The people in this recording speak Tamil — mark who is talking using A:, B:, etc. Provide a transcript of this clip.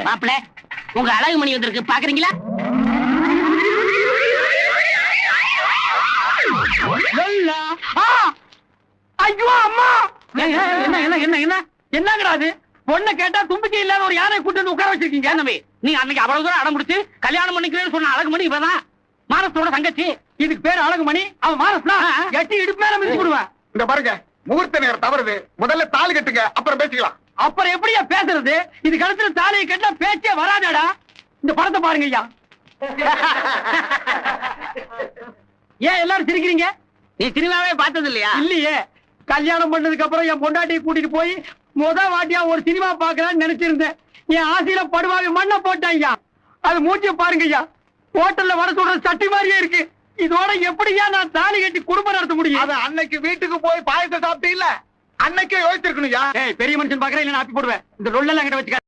A: மாப்பிள உங்க அழகு மணி வந்திருக்கு பாக்குறீங்களா?
B: ஐயோ அம்மா! என்ன என்ன என்ன என்ன என்னங்கடா அது? பொண்ணை கேட்டா தும்பிக்கை இல்லாத ஒரு யானை கூட்டு வந்து உட்கார வச்சிருக்கீங்க.
A: தம்பி நீ அன்னைக்கு அவ்வளவு தூரம் அடம் முடிச்சு கல்யாணம் பண்ணிக்கிறேன்னு சொன்ன அழகு மணி இவதான் மானத்தோட தங்கச்சி.
B: இதுக்கு பேரு அழகுமணி. அவன் மானஸ்னா எட்டி இடுப்பு மேல மிதிச்சு விடுவேன்.
C: இந்த பாருங்க, முகூர்த்த நேரம் தவறுது. முதல்ல தாலி கட்டுங்க, அப்புறம் பேசிக்கலாம்.
B: அப்புறம் எப்படியா பேசுறது? இது கழுத்துல தாலியை கட்டினா பேச்சே வராதடா. இந்த படத்தை பாருங்க ஐயா. ஏன் எல்லாரும் சிரிக்கிறீங்க?
A: நீ சினிமாவே பார்த்தது இல்லையா?
B: இல்லையே. கல்யாணம் பண்ணதுக்கு அப்புறம் என் பொண்டாட்டியை கூட்டிட்டு போய் வாட்டியா ஒரு சினிமா பாக்கலாம்னு நினைச்சிருந்தேன். என் ஆசையில படுவாவி மண்ணை போட்டான் ஐயா. அது மூச்சிய பாருங்க ஐயா, ஹோட்டல்ல வர சொல்ற சட்டி மாதிரியே இருக்கு. இதோட எப்படியா நான் தாலி கட்டி குடும்பம் நடத்த முடியும்?
C: அது அன்னைக்கு வீட்டுக்கு போய் பாயசம் சாப்பிட்டு இல்ல, அன்னைக்கே யோசிச்சிருக்கணும்.
B: பெரிய மனுஷன் பாக்குறேன், இல்ல ஆப்பி போடுவேன். இந்த ரொல்லெல்லாம் கிட்ட வச்சுக்க.